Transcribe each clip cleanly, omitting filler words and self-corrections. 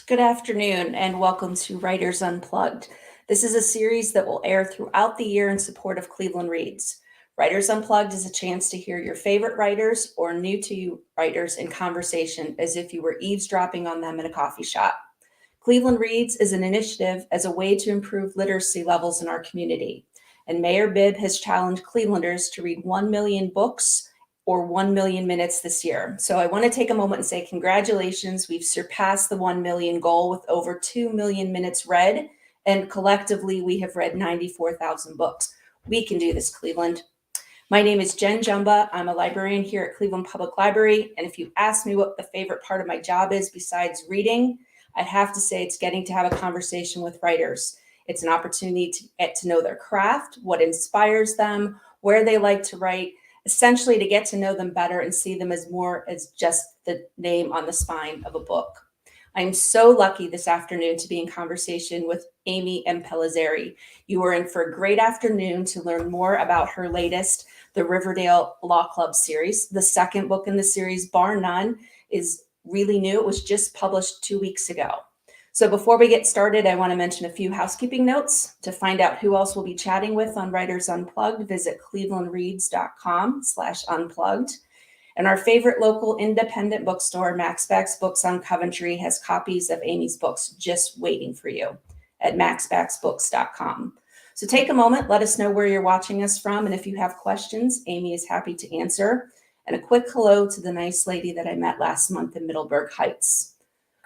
Good afternoon, and welcome to Writers Unplugged. This is a series that will air throughout the year in support of Cleveland Reads. Writers Unplugged is a chance to hear your favorite writers or new to you writers in conversation as if you were eavesdropping on them in a coffee shop. Cleveland Reads is an initiative as a way to improve literacy levels in our community. And Mayor Bibb has challenged Clevelanders to read 1 million books or 1 million minutes this year. So I want to take a moment and say congratulations. We've surpassed the 1 million goal with over 2 million minutes read. And collectively, we have read 94,000 books. We can do this, Cleveland. My name is Jen Jumba. I'm a librarian here at Cleveland Public Library. And if you ask me what the favorite part of my job is besides reading, I'd have to say it's getting to have a conversation with writers. It's an opportunity to get to know their craft, what inspires them, where they like to write, essentially to get to know them better and see them as more as just the name on the spine of a book. I'm so lucky this afternoon to be in conversation with Amy Impellizzeri. You are in for a great afternoon to learn more about her latest, the Riversedge Law Club Series. The second book in the series, Barr None, is really new. It was just published 2 weeks ago. So before we get started, I want to mention a few housekeeping notes. To find out who else we'll be chatting with on Writers Unplugged, visit clevelandreads.com/unplugged. And our favorite local independent bookstore, Maxbacks Books on Coventry, has copies of Amy's books just waiting for you at maxbacksbooks.com. So take a moment, let us know where you're watching us from. And if you have questions, Amy is happy to answer. And a quick hello to the nice lady that I met last month in Middleburg Heights.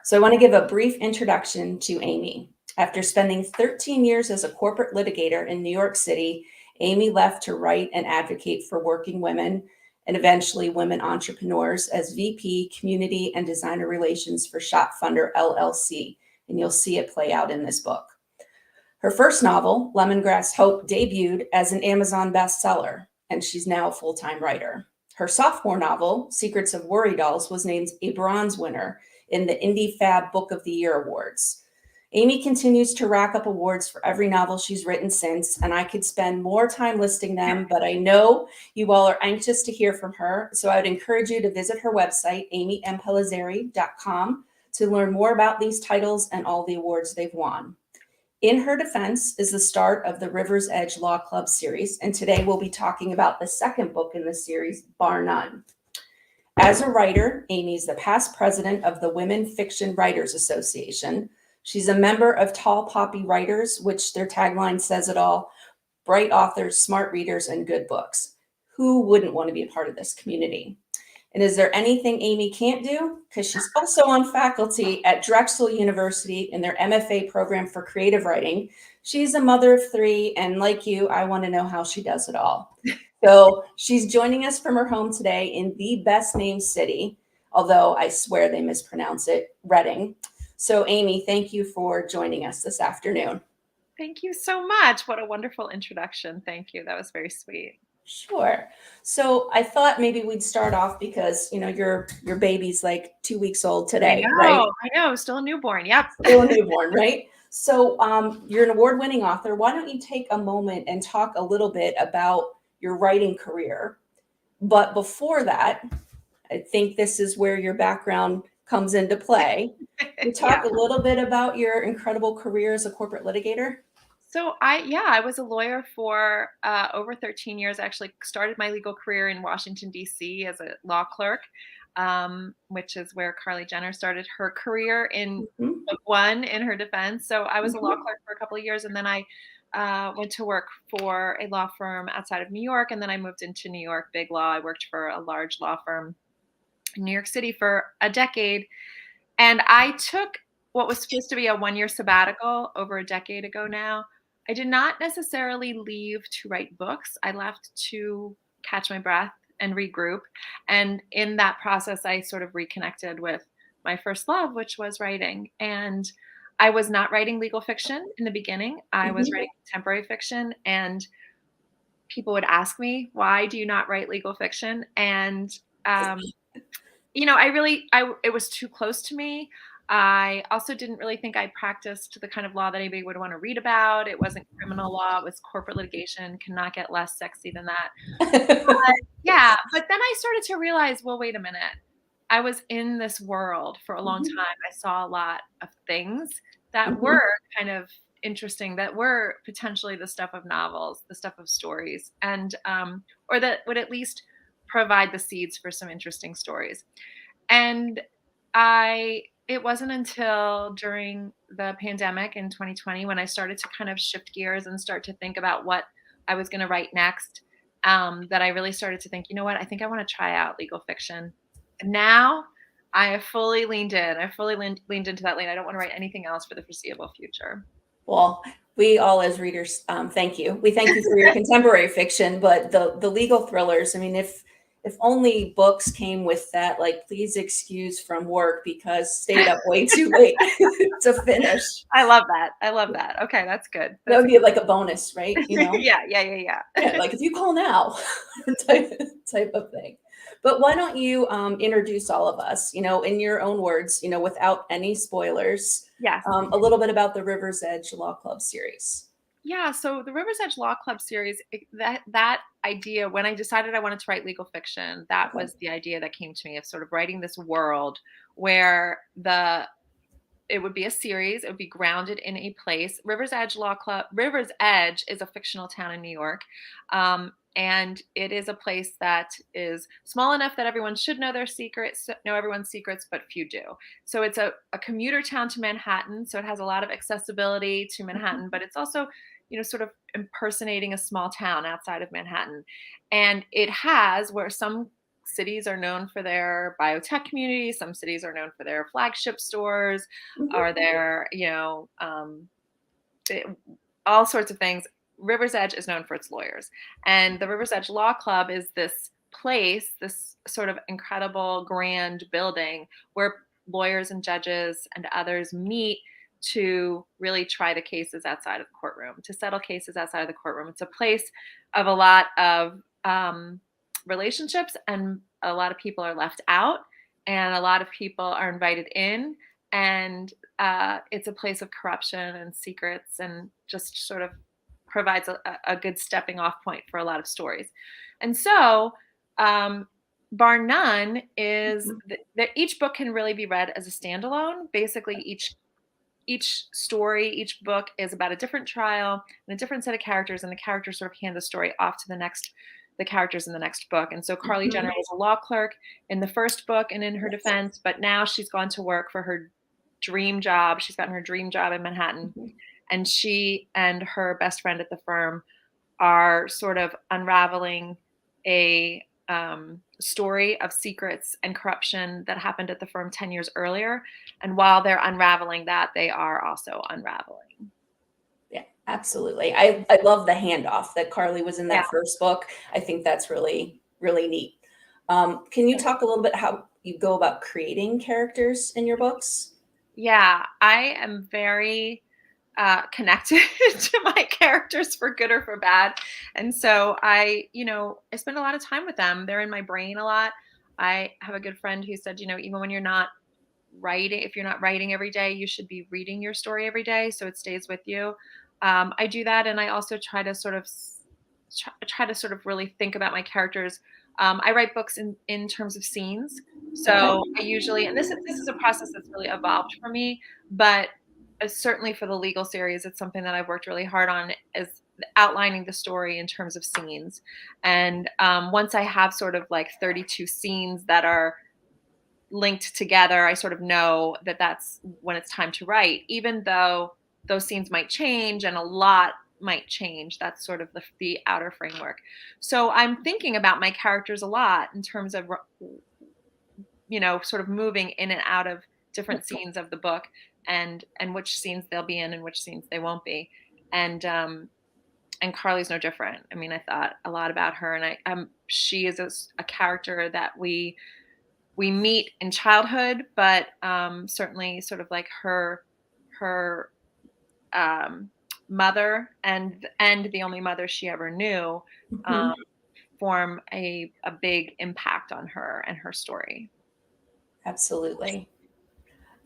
So I want to give a brief introduction to Amy. After spending 13 years as a corporate litigator in New York City, Amy left to write and advocate for working women and eventually women entrepreneurs as VP Community and Designer Relations for Shopfunder LLC. And you'll see it play out in this book. Her first novel, Lemongrass Hope, debuted as an Amazon bestseller, and she's now a full-time writer. Her sophomore novel, Secrets of Worry Dolls, was named a bronze winner in the Indie Fab Book of the Year Awards. Amy continues to rack up awards for every novel she's written since, and I could spend more time listing them, but I know you all are anxious to hear from her, so I would encourage you to visit her website, amyimpellizzeri.com, to learn more about these titles and all the awards they've won. In Her Defense is the start of the Riversedge Law Club Series, and today we'll be talking about the second book in the series, Barr None. As a writer, Amy is the past president of the Women Fiction Writers Association. She's a member of Tall Poppy Writers, which their tagline says it all: bright authors, smart readers, and good books. Who wouldn't want to be a part of this community? And is there anything Amy can't do? Because she's also on faculty at Drexel University in their MFA program for creative writing. She's a mother of 3, and like you, I want to know how she does it all. So she's joining us from her home today in the best named city, although I swear they mispronounce it, Reading. So Amy, thank you for joining us this afternoon. Thank you so much. What a wonderful introduction. Thank you. That was very sweet. Sure. So I thought maybe we'd start off because, your baby's like 2 weeks old today, right? I know. Still a newborn. Yep. Still a newborn, right? So you're an award-winning author. Why don't you take a moment and talk a little bit about your writing career? But before that, I think this is where your background comes into play. You talk a little bit about your incredible career as a corporate litigator. So I was a lawyer for over 13 years. I actually started my legal career in Washington, D.C. as a law clerk, which is where Carly Jenner started her career in book 1 in Her Defense. So I was a law clerk for a couple of years, and then I went to work for a law firm outside of New York, and then I moved into New York, big law. I worked for a large law firm in New York City for a decade. And I took what was supposed to be a 1-year sabbatical over a decade ago now. I did not necessarily leave to write books. I left to catch my breath and regroup. And in that process, I sort of reconnected with my first love, which was writing. And I was not writing legal fiction in the beginning. I was writing contemporary fiction. And people would ask me, why do you not write legal fiction? And it was too close to me. I also didn't really think I practiced the kind of law that anybody would want to read about. It wasn't criminal law. It was corporate litigation. Cannot get less sexy than that. But then I started to realize, well, wait a minute. I was in this world for a long Mhm. time. I saw a lot of things that Mhm. were kind of interesting, that were potentially the stuff of novels, the stuff of stories, and or that would at least provide the seeds for some interesting stories. And it wasn't until during the pandemic in 2020 when I started to kind of shift gears and start to think about what I was going to write next, that I really started to think, you know what, I think I want to try out legal fiction. And now I have fully leaned in. I fully leaned into that lane. I don't want to write anything else for the foreseeable future. Well, we all as readers, thank you. We thank you for your contemporary fiction, but the legal thrillers. I mean, if only books came with that, like, please excuse from work because stayed up way too late to finish. I love that. I love that. Okay, that's good. That That's would be like a bonus, right? You know? yeah, yeah, yeah, Yeah, yeah. like if you call now, type type of thing. But why don't you introduce all of us, in your own words, without any spoilers, Yes. a little bit about the River's Edge Law Club series. Yeah, so the Riversedge Law Club series, that idea, when I decided I wanted to write legal fiction, that Okay. was the idea that came to me, of sort of writing this world where the it would be a series. It would be grounded in a place. River's Edge is a fictional town in New York. And it is a place that is small enough that everyone should know their secrets, know everyone's secrets, but few do. So it's a commuter town to Manhattan. So it has a lot of accessibility to Mhm. Manhattan, but it's also, sort of impersonating a small town outside of Manhattan. And it has, where some cities are known for their biotech communities, some cities are known for their flagship stores, Mhm. are there, it- all sorts of things. River's Edge is known for its lawyers. And the River's Edge Law Club is this place, this sort of incredible grand building where lawyers and judges and others meet to really try the cases outside of the courtroom, to settle cases outside of the courtroom. It's a place of a lot of relationships, and a lot of people are left out, and a lot of people are invited in. And it's a place of corruption and secrets, and just sort of provides a good stepping off point for a lot of stories. And so, um, Bar None is Mhm. that each book can really be read as a standalone. Basically, each story, each book is about a different trial and a different set of characters, and the characters sort of hand the story off to the characters in the next book. And so Carly Mhm. Jenner was a law clerk in the first book and in her defense, but now she's gone to work for her dream job. She's gotten her dream job in Manhattan, Mhm. and she and her best friend at the firm are sort of unraveling a story of secrets and corruption that happened at the firm 10 years earlier. And while they're unraveling that, they are also unraveling. Yeah, absolutely. I love the handoff that Carly was in Yeah. that first book. I think that's really, really neat. Can you talk a little bit how you go about creating characters in your books? Yeah. I am very connected to my characters for good or for bad. And so I spend a lot of time with them. They're in my brain a lot. I have a good friend who said, even when you're not writing, if you're not writing every day, you should be reading your story every day so it stays with you. I do that, and I also try to sort of try to sort of really think about my characters. I write books in terms of scenes, Okay. so I usually, and this is a process that's really evolved for me, but certainly for the legal series, it's something that I've worked really hard on, is outlining the story in terms of scenes. And once I have sort of like 32 scenes that are linked together, I sort of know that that's when it's time to write, even though those scenes might change and a lot might change. That's sort of the outer framework. So I'm thinking about my characters a lot in terms of, sort of moving in and out of different scenes of the book, and which scenes they'll be in and which scenes they won't be. And Carly's no different. I mean, I thought a lot about her, and she is a character that we meet in childhood, but certainly sort of like her um, mother, and the only mother she ever knew, um, Mhm. form a big impact on her and her story. Absolutely.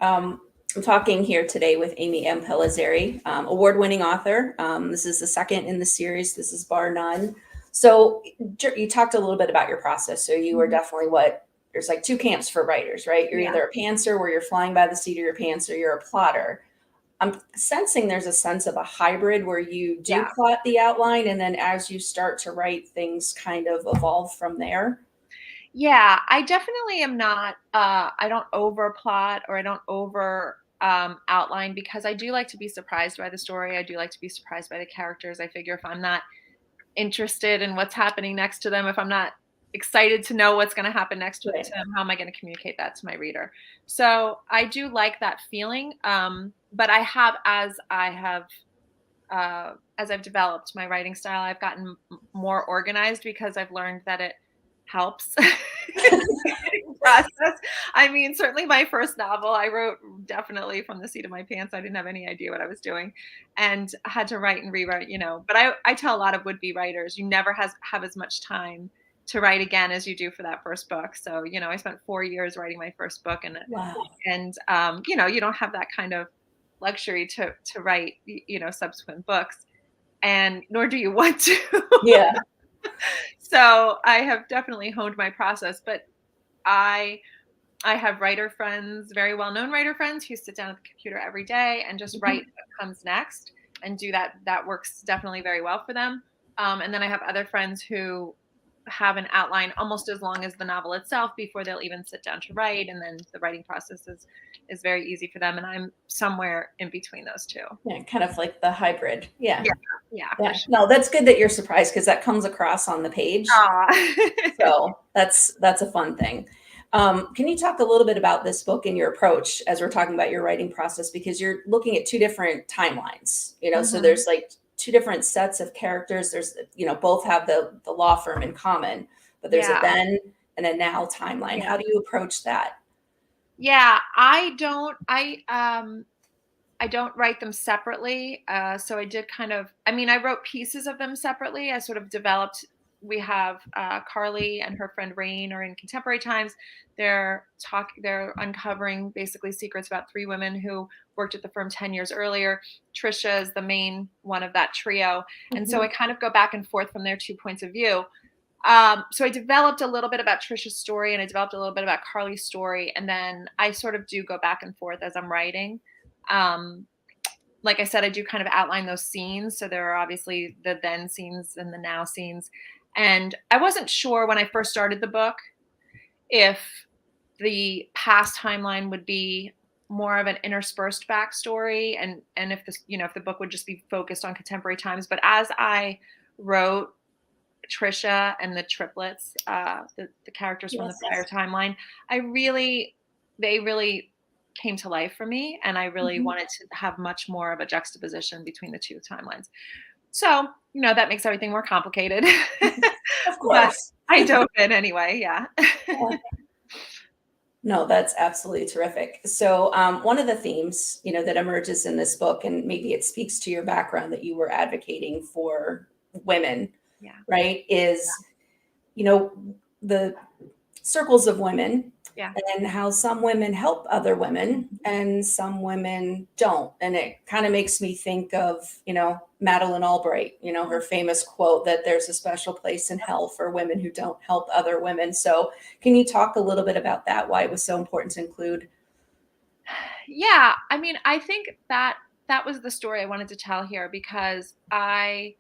I'm talking here today with Amy Impellizzeri, award-winning author. This is the second in the series. This is Bar None. So you talked a little bit about your process. So you were Mhm. definitely what there's like two camps for writers, right? You're Yeah. either a pantser where you're flying by the seat of your pants, or you're a plotter. I'm sensing there's a sense of a hybrid where you do Yeah. plot the outline, and then as you start to write, things kind of evolve from there. Yeah, I definitely am not, I don't over plot or I don't over outline because I do like to be surprised by the story. I do like to be surprised by the characters. I figure if I'm not interested in what's happening next to them, if I'm not excited to know what's going to happen next to Right. them, how am I going to communicate that to my reader? So I do like that feeling. But I have, as I've developed my writing style, I've gotten more organized because I've learned that it helps process. I mean, certainly my first novel, I wrote definitely from the seat of my pants. I didn't have any idea what I was doing and had to write and rewrite, But I tell a lot of would be writers, you never have as much time to write again as you do for that first book. So, I spent 4 years writing my first book Wow. you don't have that kind of luxury to write, subsequent books, and nor do you want to. Yeah. So I have definitely honed my process, but I I have writer friends, very well-known writer friends who sit down at the computer every day and just write Mhm. what comes next and do that. That works definitely very well for them. And then I have other friends who have an outline almost as long as the novel itself before they'll even sit down to write, and then the writing process is very easy for them. And I'm somewhere in between those two. Yeah, kind of like the hybrid. Yeah. Yeah, yeah, for Yeah. sure. No, that's good that you're surprised because that comes across on the page. Aw. So that's a fun thing. Can you talk a little bit about this book and your approach as we're talking about your writing process? Because you're looking at two different timelines, so Mhm. there's like two different sets of characters. There's, both have the law firm in common, but there's a Yeah, then and a now timeline. yeah. How do you approach that? Yeah, I don't write them separately. So I did I mean, I wrote pieces of them separately. I sort of developed, we have Carly and her friend Rain are in contemporary times. They're uncovering basically secrets about three women who worked at the firm 10 years earlier. Trisha is the main one of that trio. And so I Mhm. kind of go back and forth from their 2 points of view. So I developed a little bit about Trisha's story and I developed a little bit about Carly's story. And then I sort of do go back and forth as I'm writing. Um, like I said, I do kind of outline those scenes. So there are obviously the then scenes and the now scenes. And I wasn't sure when I first started the book if the past timeline would be more of an interspersed backstory, and if this, if the book would just be focused on contemporary times. But as I wrote Trisha and the triplets, the characters from the Yes. prior timeline, they really came to life for me, and I really Mhm. wanted to have much more of a juxtaposition between the two timelines. So, that makes everything more complicated, Of but course. I dove in anyway. Yeah. Yeah. No, that's absolutely terrific. So, one of the themes, that emerges in this book, and maybe it speaks to your background that you were advocating for women, Yeah. right, is, the circles of women Yeah. and how some women help other women and some women don't. And it kind of makes me think of, Madeleine Albright, her famous quote that there's a special place in hell for women who don't help other women. So, can you talk a little bit about that? Why it was so important to include? Yeah. I mean, I think that was the story I wanted to tell here because I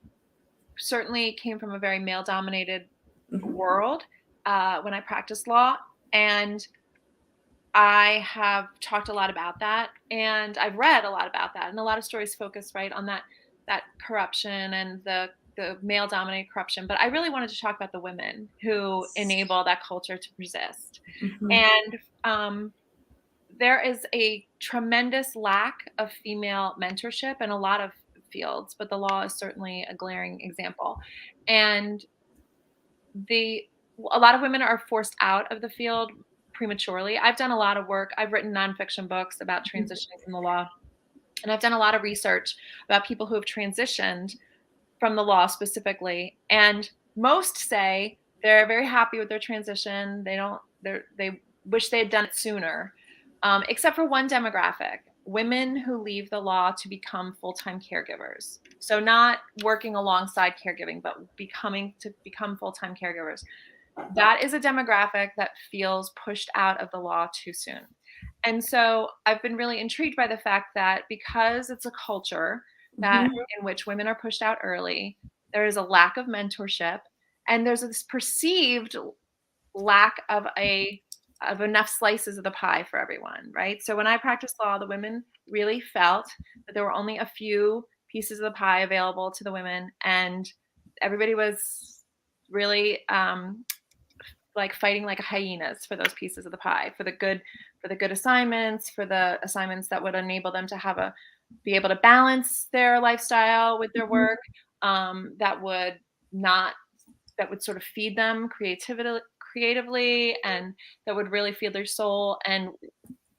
certainly came from a very male dominated Mhm. world when I practiced law. And I have talked a lot about that, and I've read a lot about that, and a lot of stories focus right on that corruption and the male dominated corruption. But I really wanted to talk about the women who enable that culture to persist. Mhm. And there is a tremendous lack of female mentorship in a lot of fields, but the law is certainly a glaring example. And the a lot of women are forced out of the field prematurely. I've done a lot of work. I've written nonfiction books about transitioning from the law, and I've done a lot of research about people who have transitioned from the law specifically. And most say they're very happy with their transition. They wish they had done it sooner, except for one demographic: women who leave the law to become full-time caregivers. So not working alongside caregiving, but become full-time caregivers. that is a demographic that feels pushed out of the law too soon. And so I've been really intrigued by the fact that because it's a culture that Mhm. in which women are pushed out early, there is a lack of mentorship, and there's this perceived lack of enough slices of the pie for everyone, right? So when I practiced law, the women really felt that there were only a few pieces of the pie available to the women, and everybody was really like fighting like hyenas for those pieces of the pie, for the good assignments, for the assignments that would enable them to have a be able to balance their lifestyle with their Mhm. work, that would not that would sort of feed them creatively, and that would really feed their soul. And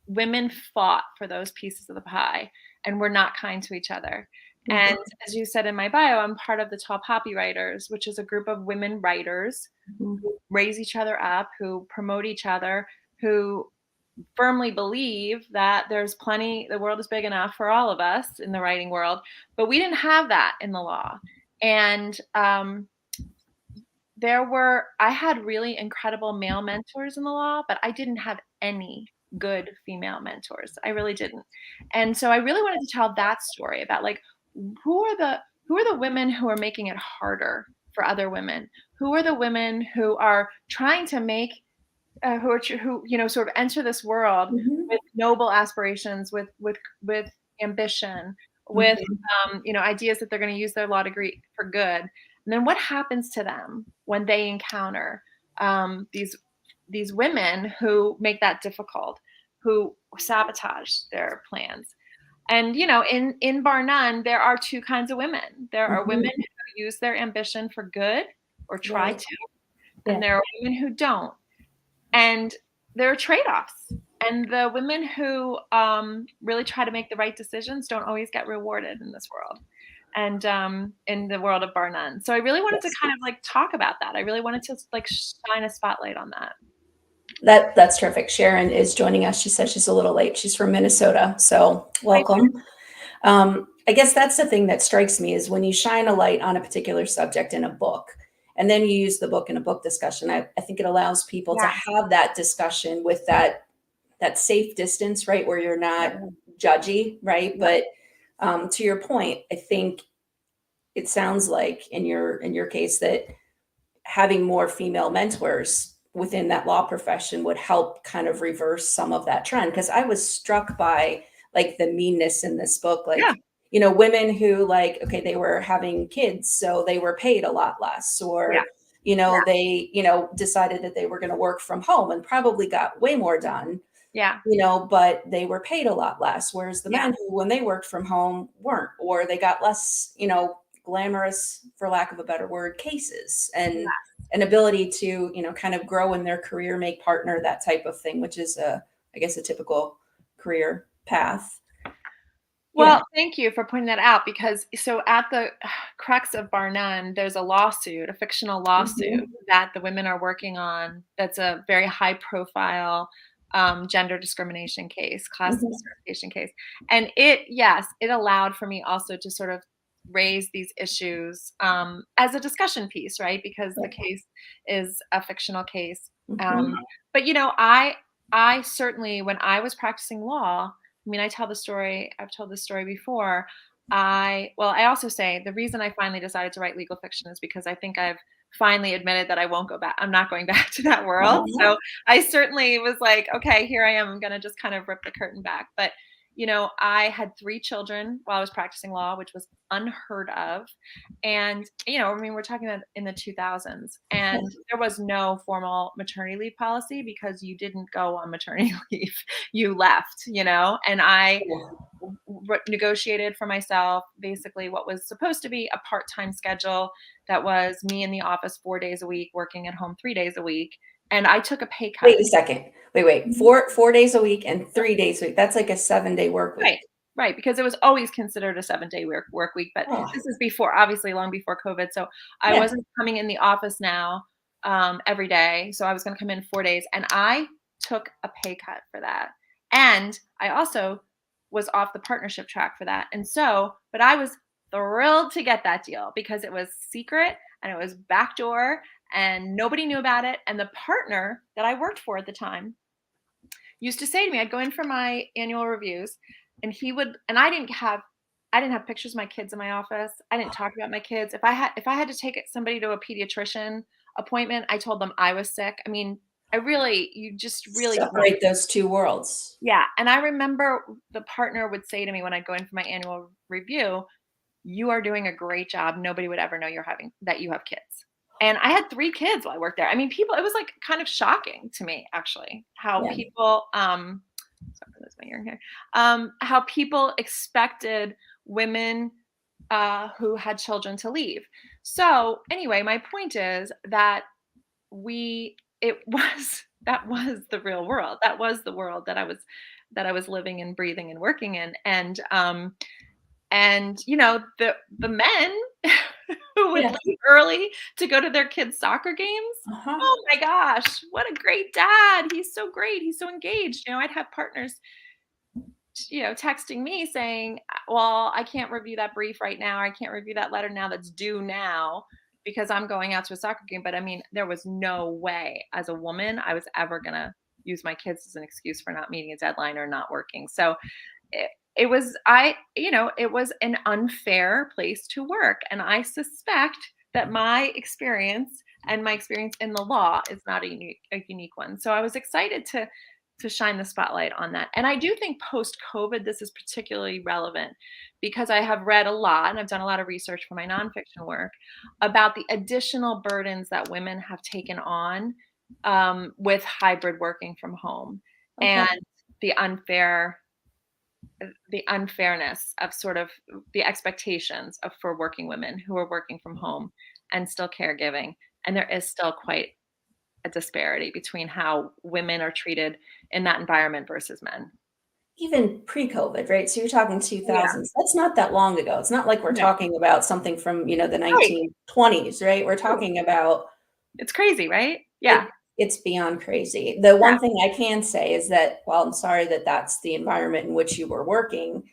women fought for those pieces of the pie and were not kind to each other. And Mhm. as you said in my bio, I'm part of the Tall Poppy Writers, which is a group of women writers Mhm. who raise each other up, who promote each other, who firmly believe that the world is big enough for all of us in the writing world. But we didn't have that in the law. And I had really incredible male mentors in the law, but I didn't have any good female mentors. I really didn't. And so I really wanted to tell that story about like who are the who are the women who are making it harder for other women? Who are the women who are trying to make who sort of enter this world Mhm. with noble aspirations, with ambition, with Mhm. ideas that they're going to use their law degree for good. And then what happens to them when they encounter these women who make that difficult, who sabotage their plans? And in Bar None, there are two kinds of women. There are women Mhm. who use their ambition for good or try Right. to, and Yeah. there are women who don't. And there are trade-offs. And the women who really try to make the right decisions don't always get rewarded in this world, and in the world of Bar None. So I really wanted to Yes. kind of like talk about that. I really wanted to like shine a spotlight on that. That's terrific. Sharon is joining us. She said she's a little late. She's from Minnesota, so I welcome. I guess that's the thing that strikes me is when you shine a light on a particular subject in a book, and then you use the book in a book discussion. I think it allows people to Yeah. have that discussion with that safe distance, right, where you're not Yeah. judgy, right? Yeah. But to your point, I think it sounds like in your case that having more female mentors within that law profession would help kind of reverse some of that trend. Because I was struck by like the meanness in this book, Yeah. like, women who like, okay, they were having kids, so they were paid a lot less, Yeah. or, Yeah. they, decided that they were going to work from home and probably got way more done, Yeah. but they were paid a lot less. Whereas the Yeah. men who, when they worked from home, weren't, or they got less, glamorous, for lack of a better word, cases and an ability to, kind of grow in their career, make partner, that type of thing, which is I guess a typical career path. Yeah. Well, thank you for pointing that out because so at the crux of Bar None, there's a lawsuit, a fictional lawsuit Mhm. that the women are working on. That's a very high profile gender discrimination case, class Mhm. certification case. And yes, it allowed for me also to sort of raise these issues as a discussion piece, right? Because the Yeah. case is a fictional case. Mhm. But I certainly, when I was practicing law, I mean, I've told this story before. I also say the reason I finally decided to write legal fiction is because I think I've finally admitted that I won't go back. I'm not going back to that world. Uh-huh. So I certainly was like, okay, here I am. I'm going to just kind of rip the curtain back. But, I had 3 children while I was practicing law, which was unheard of. And, I mean, we're talking about in the 2000s, and there was no formal maternity leave policy because you didn't go on maternity leave, you left, and I negotiated for myself basically what was supposed to be a part-time schedule that was me in the office 4 days a week, working at home 3 days a week, and I took a pay cut. Wait a second. Wait. Four days a week and 3 days a week. That's like a 7-day work Right, week. right, because it was always considered a 7-day work week, but Oh, this is before, obviously long before COVID, so I yeah. wasn't coming in the office now, every day, so I was gonna come in 4 days, and I took a pay cut for that, and I also was off the partnership track for that, but I was thrilled to get that deal because it was secret, and it was backdoor, and nobody knew about it. And the partner that I worked for at the time used to say to me, I'd go in for my annual reviews, and he would, and I didn't have pictures of my kids in my office. I didn't talk about my kids. If I had to take somebody to a pediatrician appointment, I told them I was sick. I mean, you just really don't. Separate those two worlds. Yeah. And I remember the partner would say to me when I'd go in for my annual review, you are doing a great job. Nobody would ever know that you have kids. And I had 3 kids while I worked there. I mean, it was like kind of shocking to me actually how Yeah. people, sorry, that's my earring here. How people expected women who had children to leave. So anyway, my point is that it was that was the real world. That was the world that I was living and breathing and working in. And the men who would Yeah. leave early to go to their kids' soccer games. Uh-huh. Oh my gosh, what a great dad. He's so great. He's so engaged. I'd have partners, texting me saying, well, I can't review that brief right now. I can't review that letter now that's due now because I'm going out to a soccer game. But I mean, there was no way as a woman I was ever going to use my kids as an excuse for not meeting a deadline or not working. So it was it was an unfair place to work, and I suspect that my experience and my experience in the law is not a unique one. So I was excited to shine the spotlight on that. And I do think post COVID this is particularly relevant because I have read a lot and I've done a lot of research for my nonfiction work about the additional burdens that women have taken on with hybrid working from home, Okay. and the unfairness of sort of the expectations for working women who are working from home and still caregiving. And there is still quite a disparity between how women are treated in that environment versus men. Even pre-COVID, right? So you're talking Yeah. 2000s. That's not that long ago. It's not like we're No. talking about something from, the Right. 1920s, right? We're No. talking about It's crazy, right? it. Yeah. It's beyond crazy. The Yeah. one thing I can say is that, while I'm sorry that that's the environment in which you were working,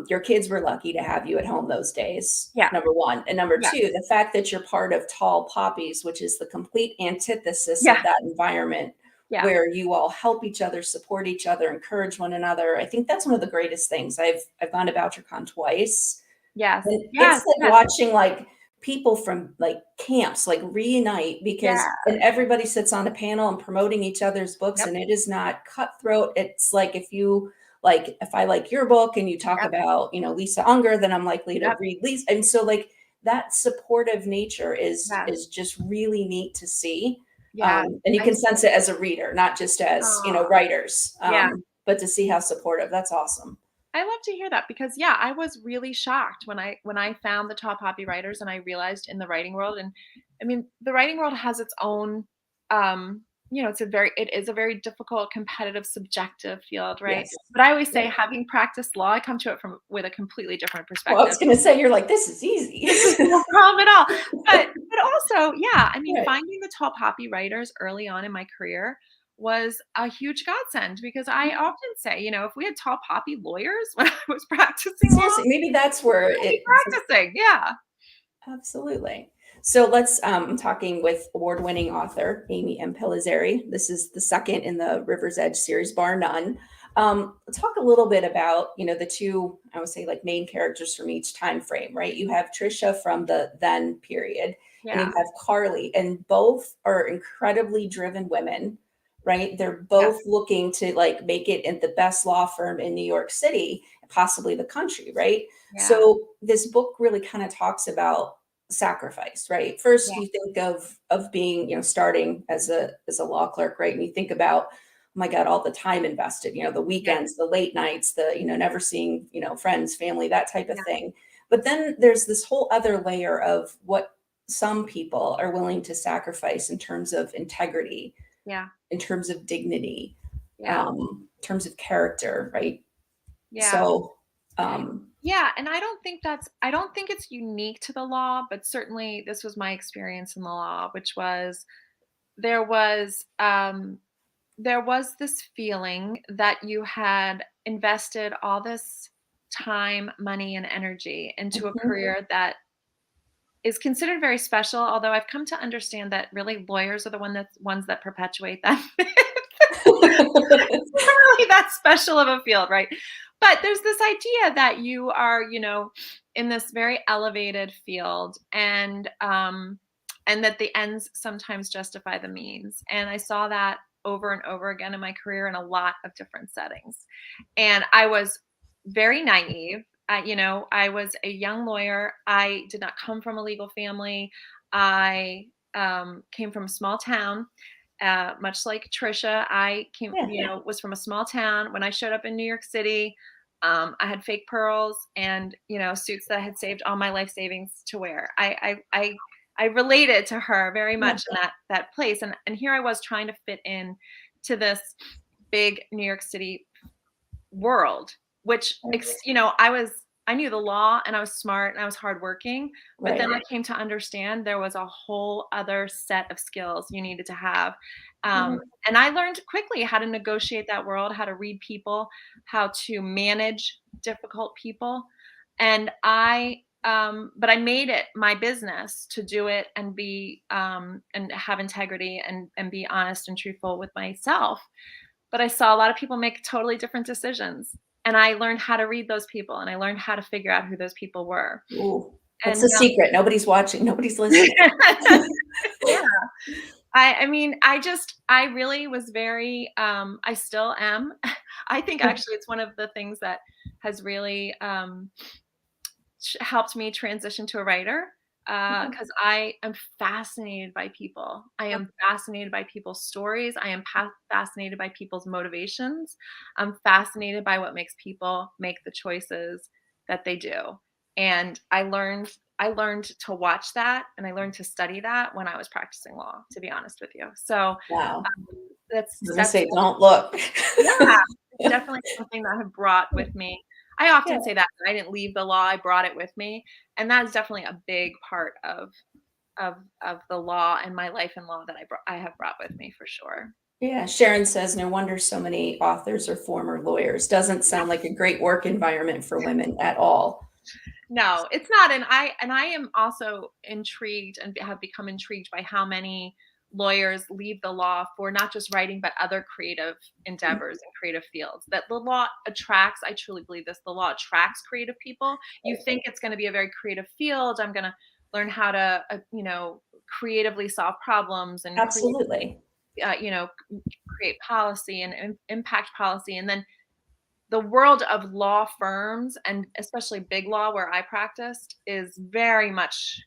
your kids were lucky to have you at home those days, Yeah. number one. And number Yeah. two, the fact that you're part of Tall Poppies, which is the complete antithesis of Yeah. that environment Yeah. where you all help each other, support each other, encourage one another. I think that's one of the greatest things. I've gone to VoucherCon twice, Yes. and Yes. it's like Yes. watching like people from like camps like reunite, Yeah. because and everybody sits on a panel and promoting each other's books, Yep. and it is not cutthroat. It's like if I like your book and you talk Yep. about, Lisa Unger, then I'm likely to Yep. read Lisa. And so like that supportive nature is Yes. is just really neat to see. Yeah. And you I can sense it as a reader, not just as, Aw. writers, Yeah. but to see how supportive. That's awesome. I love to hear that because yeah, I was really shocked when I found the top hobby writers and I realized in the writing world, and I mean the writing world has its own it is a very difficult, competitive, subjective field, right? Yes. But I always say, Right. having practiced law, I come to it from with a completely different Well, I perspective. was gonna say, you're like, "This is easy." This is no problem at all. But also, yeah, I mean, Right. finding the top copy writers early on in my career was a huge godsend because I often say, if we had top copy lawyers when I was practicing law, Seriously, maybe that's where I'd be it's practicing. Yeah. absolutely. So I'm talking with award-winning author Amy Impellizzeri. This is the second in the Riversedge series, Barr None. Let's talk a little bit about, the two, I would say, like main characters from each time frame, right? You have Trisha from the then period, and you Yeah. have Carly, and both are incredibly driven women, right? They're Yes. both looking to like make it in the best law firm in New York City, possibly the country, right? Yeah. So this book really kind of talks about sacrifice, right? First, Yeah. you think of being, starting as a law clerk, right? And you think about, oh my God, all the time invested, the Yeah. weekends, the late nights, the, never seeing, friends, family, that type of Yeah. thing. But then there's this whole other layer of what some people are willing to sacrifice in terms of integrity, Yeah. in terms of dignity, Yeah. in terms of character, right? Yeah. So, um, Yeah, and I don't think it's unique to the law, but certainly this was my experience in the law, which was there was um there was this feeling that you had invested all this time, money, and energy into a mhm, career that is considered very special, although I've come to understand that really lawyers are the ones that perpetuate that. It's not really that special of a field, right? But there's this idea that you are, in this very elevated field, and that the ends sometimes justify the means. And I saw that over and over again in my career in a lot of different settings. And I was very naive. I was a young lawyer. I did not come from a legal family. I came from a small town. Much like Trisha, I came, Yeah. was from a small town. When I showed up in New York City, I had fake pearls and suits that I had saved all my life savings to wear. I related to her very much in that place, and here I was trying to fit in to this big New York City world, which I knew the law and I was smart and I was hardworking, but then I came to understand there was a whole other set of skills you needed to have. Mhm. And I learned quickly how to negotiate that world, how to read people, how to manage difficult people. And but I made it my business to do it and be and have integrity and be honest and truthful with myself. But I saw a lot of people make totally different decisions, and I learned how to read those people, and I learned how to figure out who those people were. Ooh, what's And the secret? Nobody's watching, nobody's listening. yeah, I mean, I really was very, I still am. I think actually it's one of the things that has really helped me transition to a writer, because I am fascinated by people. I am fascinated by people's stories. I am fascinated by people's motivations. I'm fascinated by what makes people make the choices that they do. And I learned to watch that, and I learned to study that when I was practicing law, to be honest with you. So Wow. that's I was gonna that's say, don't look. yeah, it's definitely something that I have brought with me. I Yeah, often say that I didn't leave the law, I brought it with me, and that is definitely a big part of the law and my life in law that I have brought with me for sure. yeah. Sharon says, no wonder so many authors are former lawyers. Doesn't sound like a great work environment for women at all. No, it's not, and I am also intrigued and have become intrigued by how many lawyers leave the law for not just writing, but other creative endeavors and creative fields. That the law attracts, I truly believe this, the law attracts creative people. You think it's going to be a very creative field. I'm going to learn how to, creatively solve problems and Absolutely. uh, you know, create policy and impact policy. And then the world of law firms, and especially big law where I practiced, is very much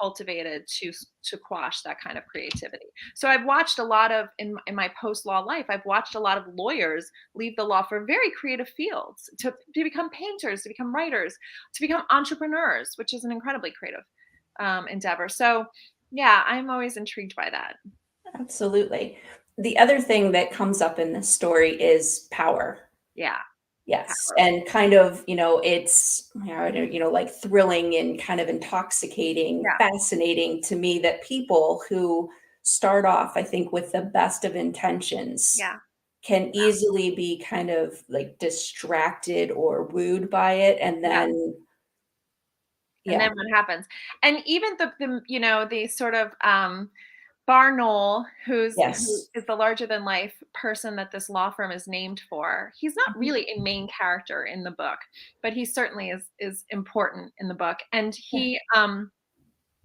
cultivated to quash that kind of creativity. So I've watched a lot of in my post law life, I've watched a lot of lawyers leave the law for very creative fields to become painters, to become writers, to become entrepreneurs, which is an incredibly creative endeavor. So yeah, I'm always intrigued by that. Absolutely. The other thing that comes up in this story is power. Yeah, Yes, power. and kind of, it's, like thrilling and kind of intoxicating, Yeah, fascinating to me that people who start off, I think, with the best of intentions yeah. can easily be kind of like distracted or wooed by it. And Yeah. then, And yeah, then what happens? And even the sort of Barr None, who yes. is the larger than life person that this law firm is named for, he's not Mhm. really a main character in the book, but he certainly is important in the book. And Yeah.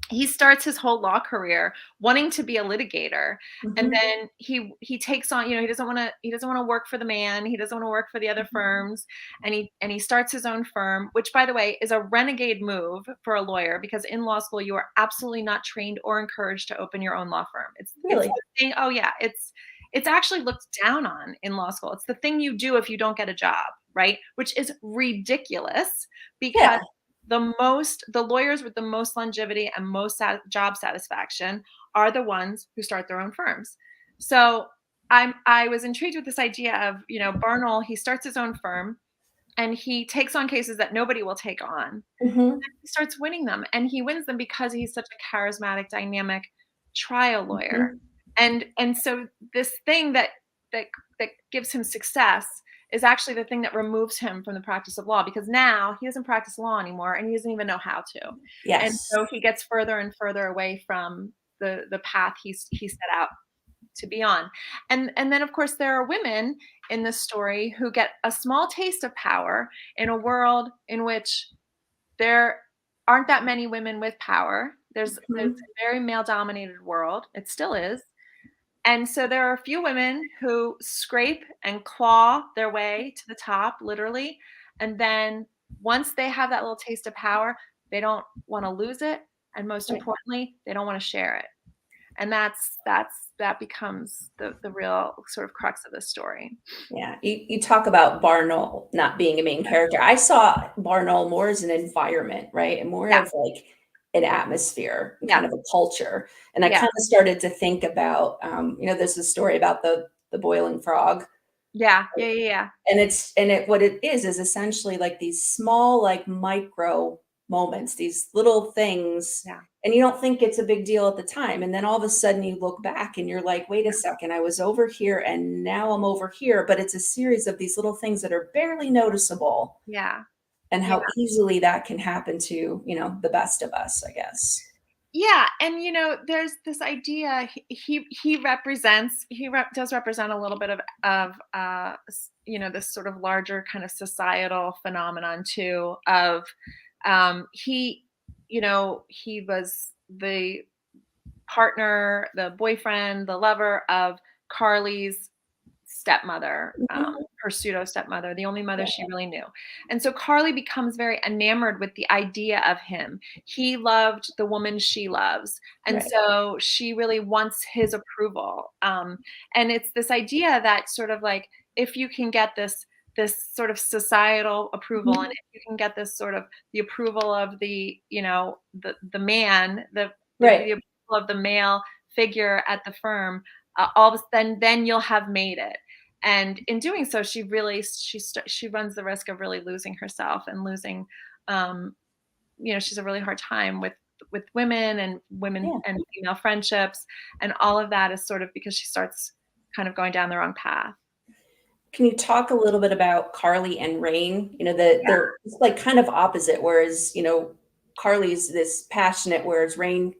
he starts his whole law career wanting to be a litigator, and Mhm. then he takes on, he doesn't want to work for the man, he doesn't want to work for the other Mhm. firms, and he starts his own firm, which by the way is a renegade move for a lawyer, because in law school you are absolutely not trained or encouraged to open your own law firm. It's Really? the thing. Oh yeah, it's actually looked down on in law school. It's the thing you do if you don't get a job, right? Which is ridiculous, because Yeah. the lawyers with the most longevity and most job satisfaction are the ones who start their own firms. So I was intrigued with this idea of, Barnell, he starts his own firm and he takes on cases that nobody will take on. Mhm. He starts winning them, and he wins them because he's such a charismatic, dynamic trial lawyer. Mhm. And so this thing that that gives him success is actually the thing that removes him from the practice of law, because now he doesn't practice law anymore and he doesn't even know how to. And Yes. so he gets further and further away from the path he set out to be on. And then of course there are women in this story who get a small taste of power in a world in which there aren't that many women with power. There's Mhm. a very male dominated world. It still is. And so there are a few women who scrape and claw their way to the top, literally. And then once they have that little taste of power, they don't want to lose it. And most Right. importantly, they don't want to share it. And that becomes the real sort of crux of the story. Yeah, you talk about Barr None not being a main character. I saw Barr None more as an environment, right? And more Yeah. of like an atmosphere and Yeah. kind of a culture. And I Yeah. kind of started to think about, there's a story about the boiling frog. Yeah. Yeah. Yeah. Yeah. And what it is essentially like these small, like micro moments, these little things, Yeah. and you don't think it's a big deal at the time. And then all of a sudden you look back and you're like, wait a second, I was over here and now I'm over here. But it's a series of these little things that are barely noticeable, Yeah. and Yeah. how easily that can happen to, the best of us, I guess. Yeah, and there's this idea he represents does represent a little bit of this sort of larger kind of societal phenomenon too of he was the partner, the boyfriend, the lover of Carly's stepmother, Mhm. her pseudo stepmother, the only mother she Yeah, really knew. And so Carly becomes very enamored with the idea of him. He loved the woman she loves. And right. so she really wants his approval. And it's this idea that sort of like, if you can get this sort of societal approval, and Mhm. if you can get this sort of the approval of the man, the Right. approval of the male figure at the firm, all of then you'll have made it. And in doing so, she runs the risk of really losing herself and losing, um, she's a really hard time with women and women Yeah. and female friendships, and all of that is sort of because she starts kind of going down the wrong path. Can you talk a little bit about Carly and Rain? They're it's like kind of opposite, whereas, Carly's this passionate, whereas Rain,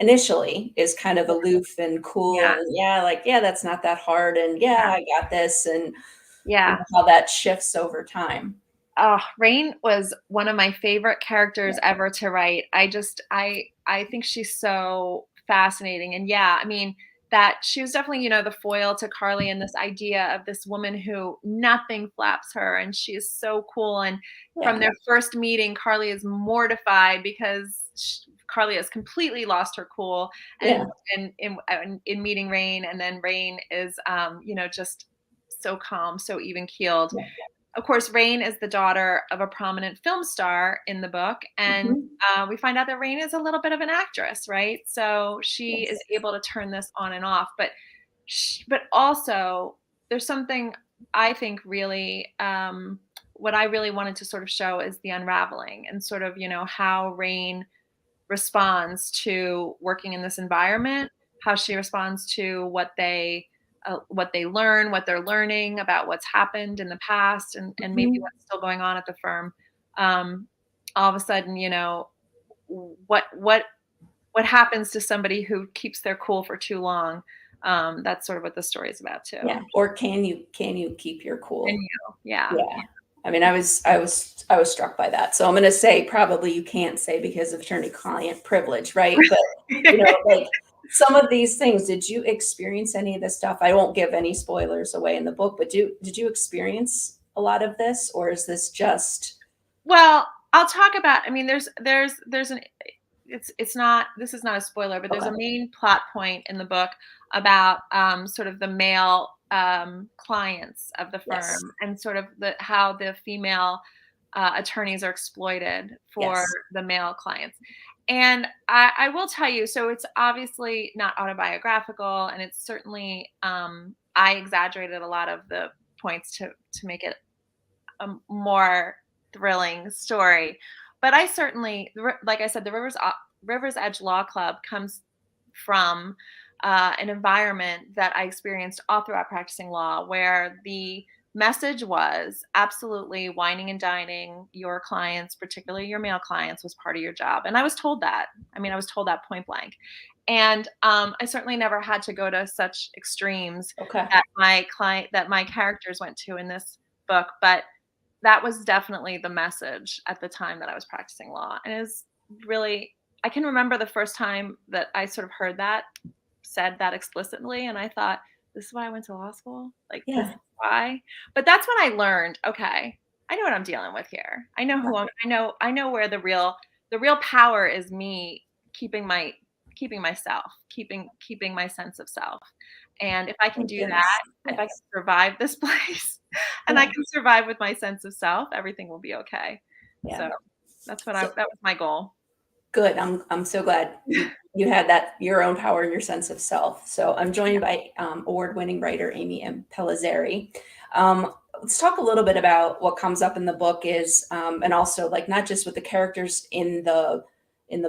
initially is kind of aloof and cool Yeah, and yeah, like, yeah, that's not that hard. And yeah, yeah, I got this. And yeah. how that shifts over time. Oh, Rain was one of my favorite Yeah. characters ever to write. I think she's so fascinating. And yeah, I mean, that she was definitely, the foil to Carly, and this idea of this woman who nothing flaps her and she is so cool. And from Yeah. their first meeting, Carly is mortified because Carly has completely lost her cool, Yeah. and in meeting Rain, and then Rain is just so calm, so even keeled. Yeah. Of course, Rain is the daughter of a prominent film star in the book, and Mhm. we find out that Rain is a little bit of an actress, right? So she is Yes. able to turn this on and off, but also there's something I think really what I really wanted to sort of show is the unraveling, and sort of how Rain responds to working in this environment, how she responds to what they learn, what they're learning about what's happened in the past, and maybe Mhm. what's still going on at the firm. Um, all of a sudden, what what what happens to somebody who keeps their cool for too long? That's sort of what the story is about Yeah. too. Or can you keep your And cool? yeah, Yeah. I mean, I was struck by that. So I'm gonna say probably you can't say because of attorney-client privilege, right? But, yeah. like, some of these things, did you experience any of this stuff? I won't give any spoilers away in the book, but did you experience a lot of this, or is this just Well, I'll talk about. I mean, there's an it's not this is not a spoiler, but there's okay. a main plot point in the book about sort of the male clients of the Yes. firm, and sort of how the female attorneys are exploited for Yes. the male clients. And I will tell you, so it's obviously not autobiographical, and it's certainly I exaggerated a lot of the points to make it a more thrilling story. But I certainly, like I said, the Rivers Edge Law Club comes from an environment that I experienced all throughout practicing law, where the message was absolutely whining and dining your clients, particularly your male clients, was part of your job. And I was told that. I mean, I was told that point blank. And I certainly never had to go to such extremes Okay. that my characters went to in this book, but that was definitely the message at the time that I was practicing law. And it was really, I can remember the first time that I sort of heard that said that explicitly, and I thought, this is why I went to law school? Like, this is Yeah. why? But that's when I learned, okay, I know what I'm dealing with here. I know who I know where the real power is me keeping myself, keeping my sense of self. And if I can Thank do goodness. that, if I can Yes. survive this place and I Yeah. can survive with my sense of self, everything will be okay. Yeah. So that's what So that was my goal. good. I'm so glad you had that, your own power and your sense of self. So I'm joined by award-winning writer Amy Impellizzeri. Let's talk a little bit about what comes up in the book is, and also like not just with the characters in the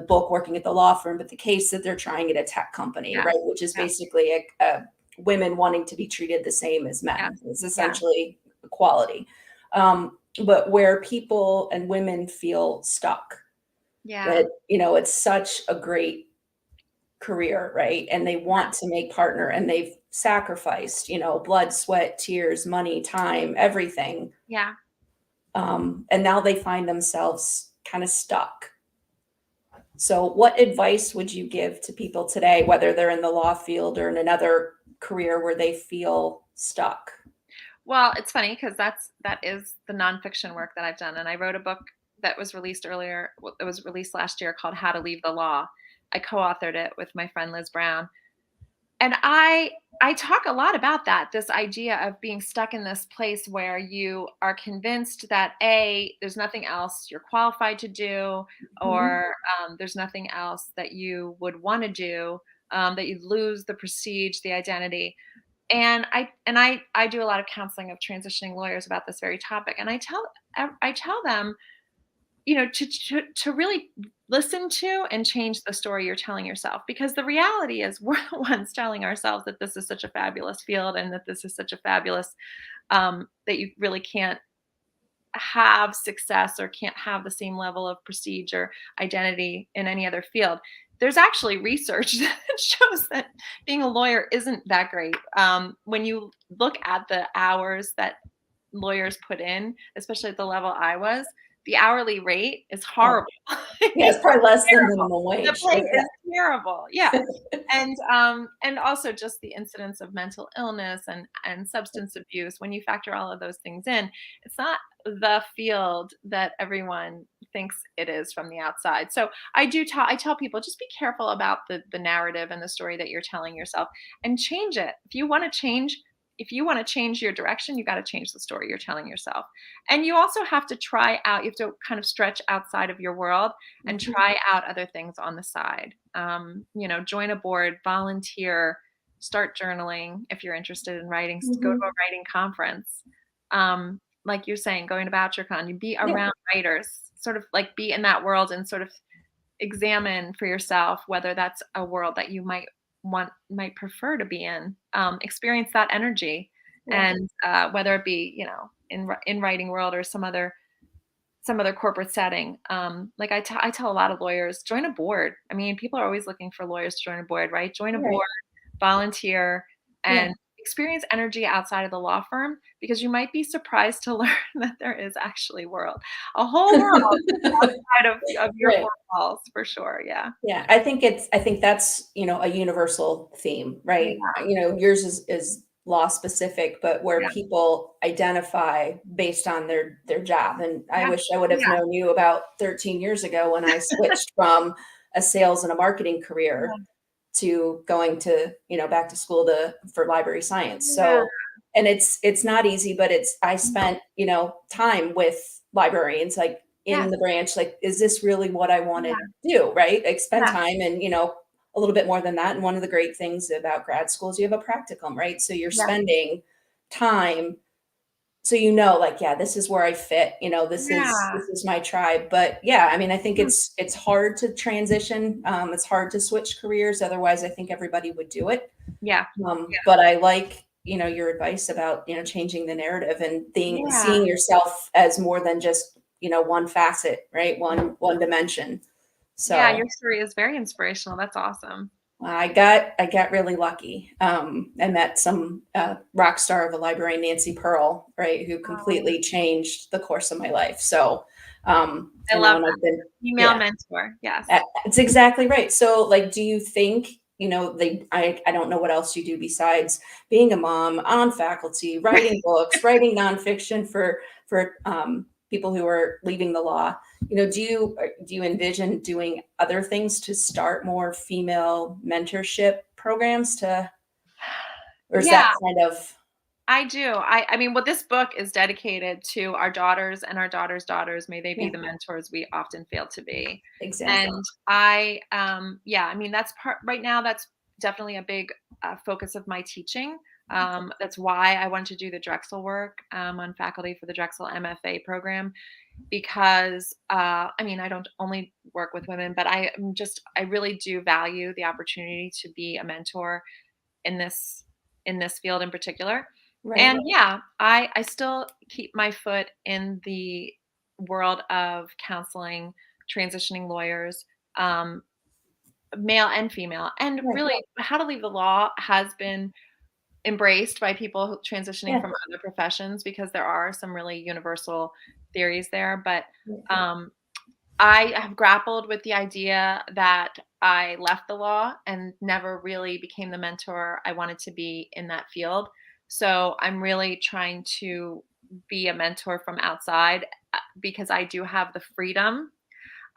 book working at the law firm, but the case that they're trying at a tech company, Yeah. right? Which is Yeah. basically a women wanting to be treated the same as Yeah. men. It's essentially equality. But where people and women feel stuck, Yeah. that, you know, it's such a great career, right? And they want to make partner and they've sacrificed, you know, blood, sweat, tears, money, time, everything. Yeah. And now they find themselves kind of stuck. So, what advice would you give to people today, whether they're in the law field or in another career where they feel stuck? Well, it's funny because that is the nonfiction work that I've done, and I wrote a book that was released earlier. Well, it was released last year called "How to Leave the Law." I co-authored it with my friend Liz Brown, and I talk a lot about that. This idea of being stuck in this place where you are convinced that there's nothing else you're qualified to do, Mhm. or there's nothing else that you would want to do. That you lose the prestige, the identity. And I do a lot of counseling of transitioning lawyers about this very topic, and I tell them, you know, to really listen to and change the story you're telling yourself, because the reality is we're the ones telling ourselves that this is such a fabulous field and that this is such a fabulous that you really can't have success or can't have the same level of prestige or identity in any other field. There's actually research that shows that being a lawyer isn't that great. When you look at the hours that lawyers put in, especially at the level I was, the hourly rate is Oh, horrible. yeah, it's It's probably less than terrible. minimum The wage. pay Like, is terrible. Yeah. And also just the incidence of mental illness and substance abuse. When you factor all of those things in, it's not the field that everyone thinks it is from the outside. So I tell people, just be careful about the narrative and the story that you're telling yourself, and change it. If you want to change your direction, you got to change the story you're telling yourself. And you also have to try out, you have to kind of stretch outside of your world and mhm, try out other things on the side. You know, join a board, volunteer, start journaling if you're interested in writing, go to a mhm. writing conference. Like you're saying, going to BoucherCon, you be Yeah, around writers, sort of like be in that world and sort of examine for yourself whether that's a world that you might prefer to be in. Experience that energy, yeah. and whether it be, you know, in writing world or some other corporate setting. Like I tell a lot of lawyers, join a board. I mean, people are always looking for lawyers to join a board, right? Join a Right. board, volunteer, Yeah. and experience energy outside of the law firm, because you might be surprised to learn that there is actually a whole world outside of your Right. four walls, for sure. Yeah. Yeah, I think that's, you know, a universal theme, right? Yeah. You know, yours is law specific, but where Yeah. people identify based on their job. And I Yeah. wish I would have Yeah. known you about 13 years ago when I switched from a sales and a marketing career Yeah. to going to, you know, back to school to for library science. Yeah. So, and it's not easy, but it's I No. spent, you know, time with librarians like in Yes. the branch, like, is this really what I want to Yeah. do? Right. Like spend Yeah. time and, you know, a little bit more than that. And one of the great things about grad school is you have a practicum, right? So you're Yeah. spending time, so you know, like, yeah, this is where I fit, you know, Yeah. this is my tribe. But yeah, I mean, I think Mm. it's hard to transition. It's hard to switch careers. Otherwise, I think everybody would do it. Yeah. But I like your advice about, changing the narrative and Yeah. seeing yourself as more than just, one facet, right? One dimension. Yeah, So your story is very inspirational. That's awesome. I got really lucky. I met some rock star of a library, Nancy Pearl, right, who Oh, completely changed the course of my life. So, I love and that. I've been, Female yeah, mentor. Yes. it's exactly right. So, like, do you think, I don't know what else you do besides being a mom, on faculty, writing books, writing nonfiction for people who are leaving the law. Do you envision doing other things to start more female mentorship programs or is Yeah, that kind of I do. I mean, well, this book is dedicated to our daughters and our daughters' daughters. May they be yeah, the mentors we often fail to be. exactly. And yeah, I mean, that's part right now. That's definitely a big focus of my teaching. That's why I wanted to do the Drexel work on faculty for the Drexel MFA program because I mean, I don't only work with women, but I really do value the opportunity to be a mentor in this field in particular. Right. And yeah, I still keep my foot in the world of counseling, transitioning lawyers, um, male and female. And Right. really, how to leave the law has been embraced by people transitioning Yeah. from other professions because there are some really universal theories there. But Yeah. um, I have grappled with the idea that I left the law and never really became the mentor I wanted to be in that field. So I'm really trying to be a mentor from outside because I do have the freedom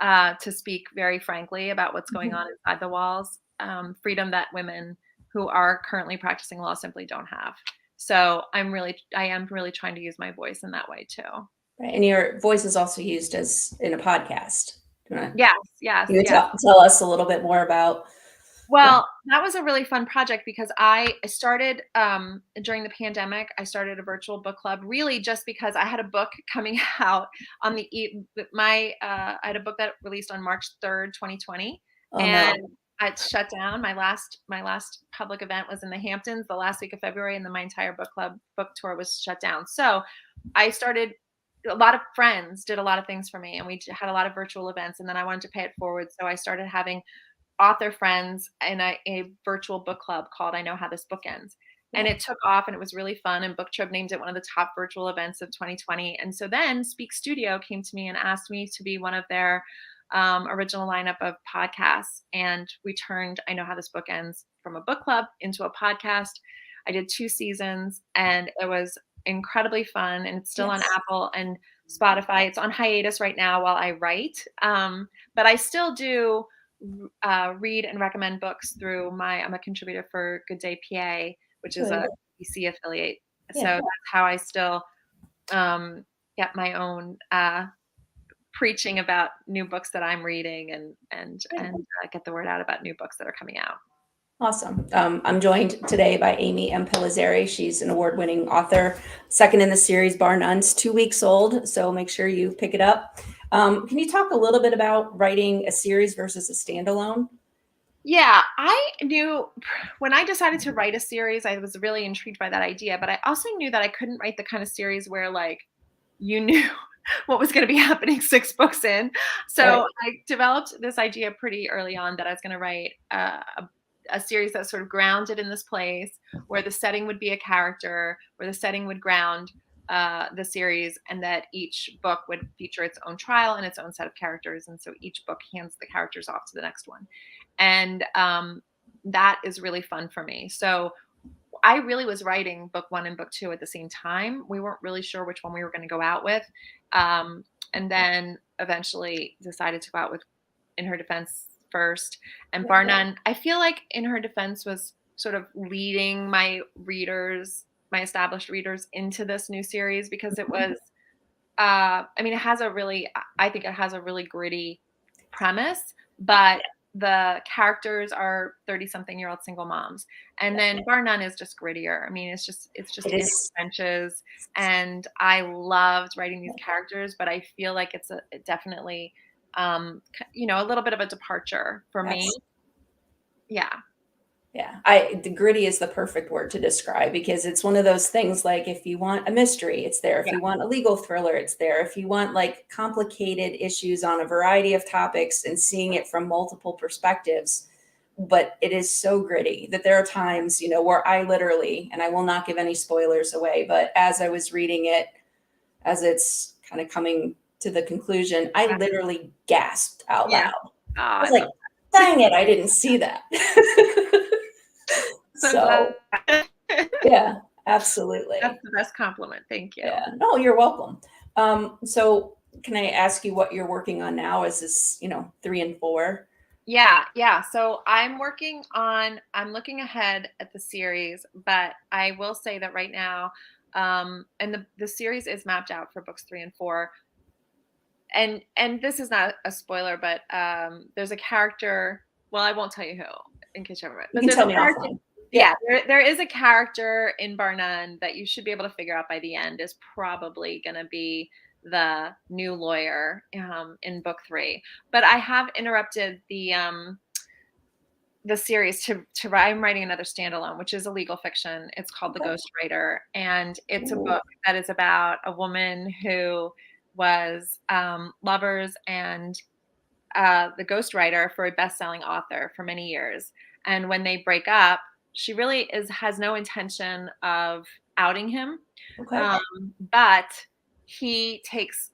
to speak very frankly about what's going on Mhm. inside the walls, freedom that women who are currently practicing law simply don't have. So I am really trying to use my voice in that way too. Right. And your voice is also used as in a podcast. Do you want Yes, yes, you yes. tell us a little bit more about yeah. Well, that was a really fun project because I started during the pandemic. I started a virtual book club, really just because I had a book coming out on I had a book that released on March 3rd, 2020, Oh and no. it shut down. My last public event was in the Hamptons the last week of February, and then my entire book club book tour was shut down. So I started. A lot of friends did a lot of things for me, and we had a lot of virtual events. And then I wanted to pay it forward, so I started having author friends in a virtual book club called I Know How This Book Ends. And Yeah. it took off and it was really fun. And Book Trip named it one of the top virtual events of 2020. And so then Speak Studio came to me and asked me to be one of their original lineup of podcasts. And we turned I Know How This Book Ends from a book club into a podcast. I did 2 seasons and it was incredibly fun. And it's still on Yes. Apple and Spotify. It's on hiatus right now while I write. But I still do read and recommend books through I'm a contributor for Good Day PA, which is a Good. BC affiliate. So Yeah. that's how I still get my own preaching about new books that I'm reading and get the word out about new books that are coming out. Awesome. I'm joined today by Amy Impellizzeri. She's an award-winning author, second in the series, Barr None. It's 2 weeks old, so make sure you pick it up. Can you talk a little bit about writing a series versus a standalone? Yeah, I knew when I decided to write a series, I was really intrigued by that idea, but I also knew that I couldn't write the kind of series where like you knew what was going to be happening 6 books in. Right. So I developed this idea pretty early on that I was going to write a series that's sort of grounded in this place where the setting would be a character, where the setting would ground the series, and that each book would feature its own trial and its own set of characters. And so each book hands the characters off to the next one. And that is really fun for me. So I really was writing book one and book two at the same time. We weren't really sure which one we were going to go out with. Um, and then eventually decided to go out with In Her Defense first. And Yeah. Barr None, I feel like In Her Defense was sort of leading my readers, my established readers, into this new series because it was, I mean, I think it has a really gritty premise, but the characters are 30-something-year-old single moms. And then Bar None is just grittier. I mean, it's just It in the is. trenches. And I loved writing these characters, but I feel like it's definitely, a little bit of a departure for me. That's Yeah. Yeah, the gritty is the perfect word to describe because it's one of those things like if you want a mystery, it's there. If Yeah. you want a legal thriller, it's there. If you want like complicated issues on a variety of topics and seeing it from multiple perspectives, but it is so gritty that there are times, where I literally, and I will not give any spoilers away, but as I was reading it, as it's kind of coming to the conclusion, I Yeah. literally gasped out Yeah. loud. Oh, I was I like, love dang it, I didn't see that. so glad. So, yeah, absolutely. That's the best compliment. Thank you. Yeah. No, you're welcome. So can I ask you what you're working on now? Is this, 3 and 4? Yeah, yeah. So I'm looking ahead at the series, but I will say that right now, and the series is mapped out for books 3 and 4. And this is not a spoiler, but there's a character. Well, I won't tell you who in case you haven't read, You but can there's a tell me character. offline. Yeah. Yeah, there is a character in Barr None that you should be able to figure out by the end is probably going to be the new lawyer in book 3. But I have interrupted the series to I'm writing another standalone, which is a legal fiction. It's called The Okay. Ghostwriter, and it's a Ooh, book that is about a woman who was lovers and the ghostwriter for a best-selling author for many years. And when they break up, she really has no intention of outing him, okay. um, but he takes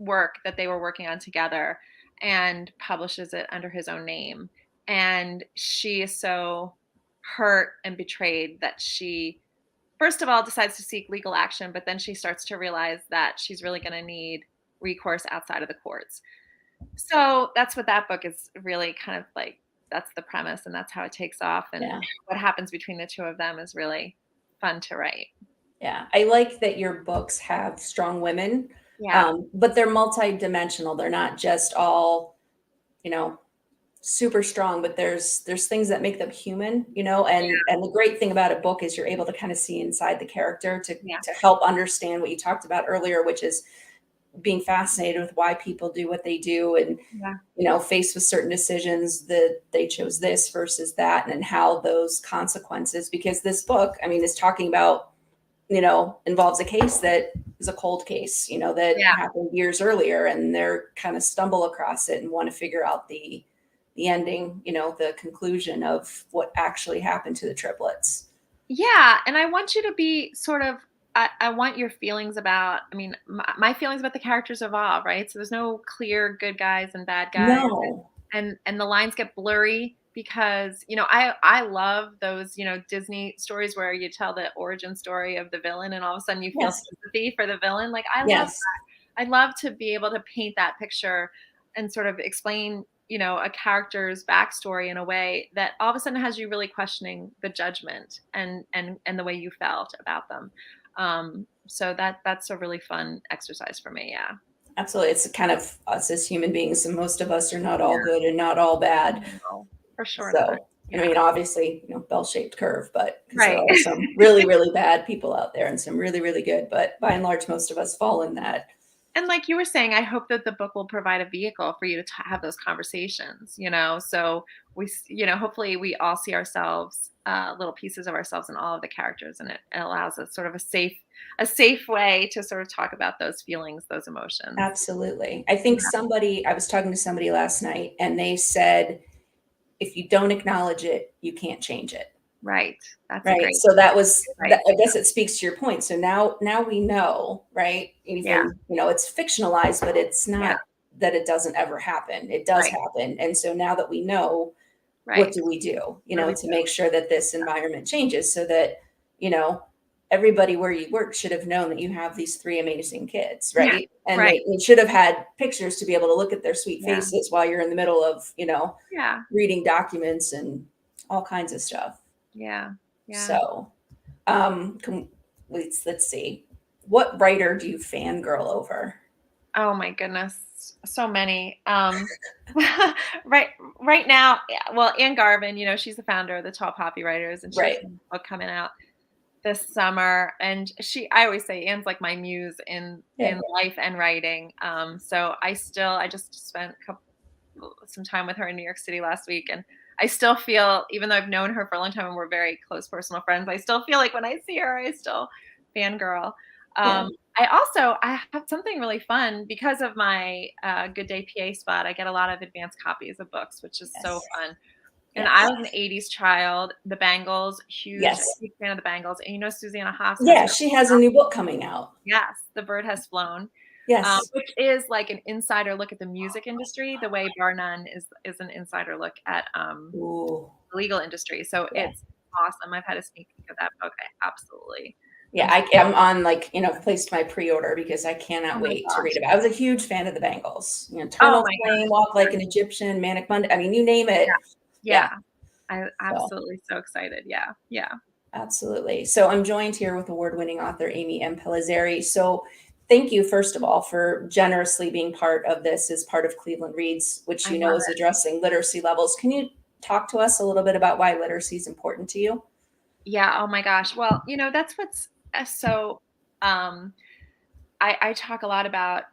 work that they were working on together and publishes it under his own name. And she is so hurt and betrayed that she, first of all, decides to seek legal action, but then she starts to realize that she's really going to need recourse outside of the courts. So that's what that book is really kind of like. That's the premise, and that's how it takes off. And Yeah. what happens between the two of them is really fun to write. Yeah. I like that your books have strong women, Yeah. but they're multidimensional. They're not just all, you know, super strong, but there's things that make them human, and the great thing about a book is you're able to kind of see inside the character to Yeah. to help understand what you talked about earlier, which is being fascinated with why people do what they do and Yeah. faced with certain decisions that they chose this versus that and how those consequences, because this book, I mean, is talking about, involves a case that is a cold case, that Yeah. happened years earlier, and they're kind of stumble across it and want to figure out the ending, the conclusion of what actually happened to the triplets. Yeah, and I want you to be sort of I want your feelings about I mean, my feelings about the characters evolve, right? So there's no clear good guys and bad guys, No. and the lines get blurry because, I love those, Disney stories where you tell the origin story of the villain and all of a sudden you feel Yes. sympathy for the villain. Like I love Yes. I'd love to be able to paint that picture and sort of explain, a character's backstory in a way that all of a sudden has you really questioning the judgment and the way you felt about them. So that's a really fun exercise for me. Yeah. Absolutely. It's kind of us as human beings, and most of us are not all Yeah. good and not all bad. No, for sure not. So, I Yeah. mean, obviously, bell-shaped curve, but because there Right. are some really, really bad people out there and some really, really good. But by and large, most of us fall in that. And like you were saying, I hope that the book will provide a vehicle for you to have those conversations, so hopefully we all see ourselves, little pieces of ourselves in all of the characters, and it allows us sort of a safe way to sort of talk about those feelings, those emotions. Absolutely. I was talking to somebody last night and they said, if you don't acknowledge it, you can't change it. Right. That's a Right. great So that was that, right. I guess it speaks to your point. So now we know, right? Yeah. Even, it's fictionalized, but it's Yeah. not that it doesn't ever happen. It does Right. happen. And so now that we know, what Right. do we do, What do we to do? make sure that this environment changes so that, you know, everybody where you work should have known that you have these 3 amazing kids, Yeah. right? And Right. they should have had pictures to be able to look at their sweet Yeah. faces while you're in the middle of, Yeah. reading documents and all kinds of stuff. Yeah. Yeah. So, can let's see. What writer do you fangirl over? Oh my goodness, so many. Right, right now, yeah, well, Anne Garvin, she's the founder of the Tall Poppy Writers, and she has Right. a book coming out this summer. And I always say Anne's like my muse in Yeah. life and writing. So I just spent some time with her in New York City last week, and I still feel, even though I've known her for a long time and we're very close personal friends, I still feel like when I see her, I still fangirl. Yeah. I have something really fun because of my Good Day PA spot. I get a lot of advanced copies of books, which is so Yes. fun. And I Yes. was an 80s child. The Bangles, Yes. huge fan of the Bangles. And Susanna Haas has Yeah, her, she has a new book coming out. yes, The Bird Has Flown, Yes. which is like an insider look at the music industry, the way Barr None is an insider look at Ooh. the legal industry. So Yeah. it's awesome. I've had a sneak peek of that book. I absolutely. Yeah, I'm on placed my pre-order because I cannot Oh my wait to read gosh. about it. I was a huge fan of the Bangles. Oh Eternal my Flame, gosh. Walk Like an Egyptian, Manic Monday. I mean, you name Yeah. it. Yeah. Yeah. I So absolutely so excited. Yeah. Yeah. absolutely. So I'm joined here with award-winning author Amy Impellizzeri. So thank you, first of all, for generously being part of this as part of Cleveland Reads, which I love is addressing literacy levels. Can you talk to us a little bit about why literacy is important to you? Yeah, oh my gosh. Well, that's what's so um I talk a lot about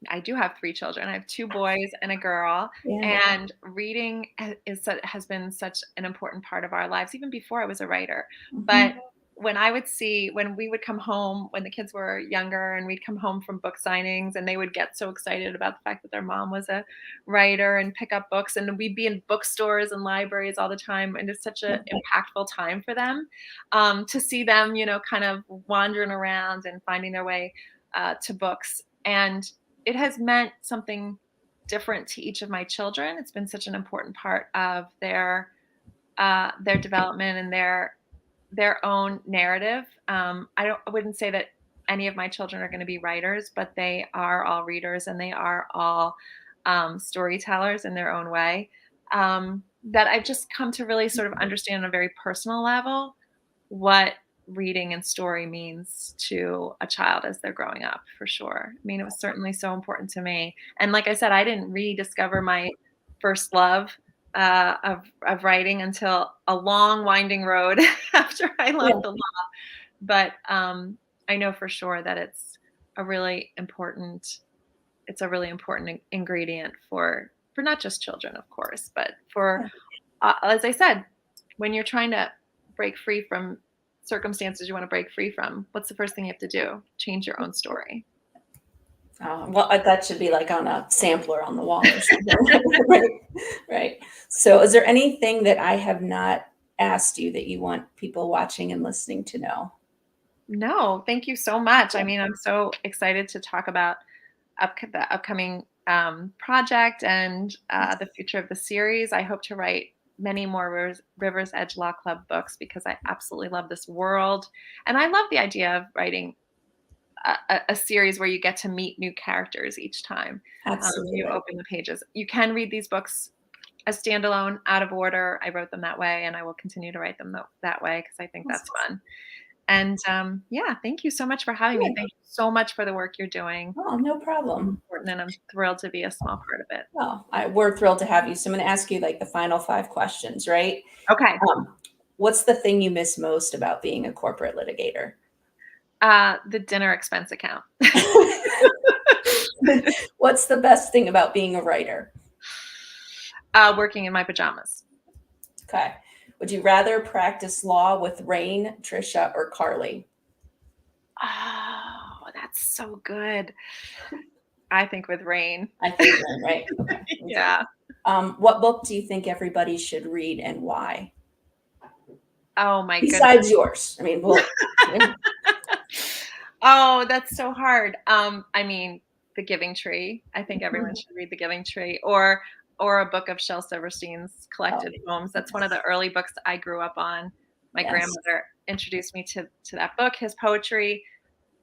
I do have 3 children. I have 2 boys and a girl, Yeah. and reading has been such an important part of our lives even before I was a writer. But Mhm. when we would come home when the kids were younger and we'd come home from book signings and they would get so excited about the fact that their mom was a writer and pick up books, and we'd be in bookstores and libraries all the time, and it's such an impactful time for them, to see them, kind of wandering around and finding their way to books. And it has meant something different to each of my children. It's been such an important part of their development and their own narrative. I wouldn't say that any of my children are going to be writers, but they are all readers and they are all storytellers in their own way. That I've just come to really sort of understand on a very personal level what reading and story means to a child as they're growing up, for sure. I mean, it was certainly so important to me. And like I said, I didn't rediscover my first love of writing until a long, winding road after I Yeah. left the law. But I know for sure that a really important ingredient for not just children, of course, but for as I said, when you're trying to break free from circumstances you want to break free from, what's the first thing you have to do? Change your own story. Well, that should be like on a sampler on the wall or something. Right. Right. So, is there anything that I have not asked you that you want people watching and listening to know? No, thank you so much. I mean, I'm so excited to talk about the upcoming project and the future of the series. I hope to write many more Riversedge Law Club books because I absolutely love this world. And I love the idea of writing a series where you get to meet new characters each time you Absolutely. open the pages. You can read these books as standalone, out of order. I wrote them that way, and I will continue to write them that way because I think that's fun. And yeah, thank you so much for having me. Yeah. Thank you so much for the work you're doing. Oh, no problem. Important, and I'm thrilled to be a small part of it. Well, we're thrilled to have you. So, I'm going to ask you like the final 5 questions, right? Okay. What's the thing you miss most about being a corporate litigator? The dinner expense account. What's the best thing about being a writer? Working in my pajamas. Okay. Would you rather practice law with Rain, Trisha, or Carly? Oh, that's so good. I think with Rain. I think Rain, right? Okay. Yeah. What book do you think everybody should read and why? Oh my goodness. Besides yours. I mean, Oh, that's so hard. I mean, The Giving Tree. I think everyone should read The Giving Tree, or a book of Shel Silverstein's collected poems. That's one of the early books I grew up on. My Yes. grandmother introduced me to that book, his poetry.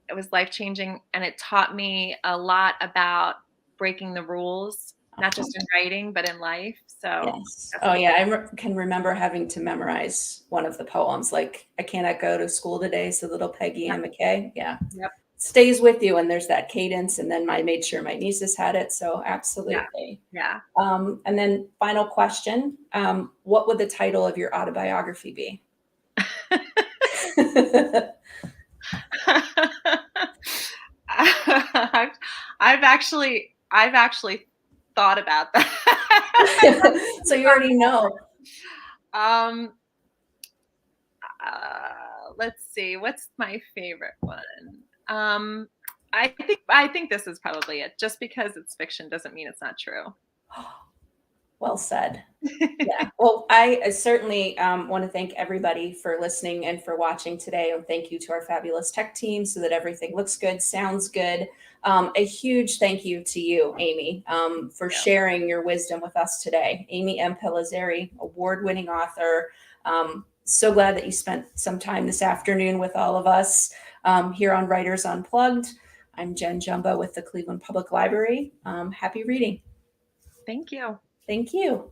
It was life-changing, and it taught me a lot about breaking the rules, not just in writing, but in life. So Yes. Oh, yeah. I can remember having to memorize one of the poems, like "I cannot go to school today," so little Peggy Yep. Ann McKay. Yeah. Yep. Stays with you, and there's that cadence. And then I made sure my nieces had it. So absolutely. Yeah. And then final question. What would the title of your autobiography be? I've actually thought about that. So you already know. Um, let's see. What's my favorite one? Um, I think this is probably it. Just because it's fiction doesn't mean it's not true. Well said. Yeah. Well, I certainly want to thank everybody for listening and for watching today. And thank you to our fabulous tech team so that everything looks good, sounds good. A huge thank you to you, Amy, for Yeah. sharing your wisdom with us today. Amy Impellizzeri, award-winning author. So glad that you spent some time this afternoon with all of us here on Writers Unplugged. I'm Jen Jumbo with the Cleveland Public Library. Happy reading. Thank you. Thank you.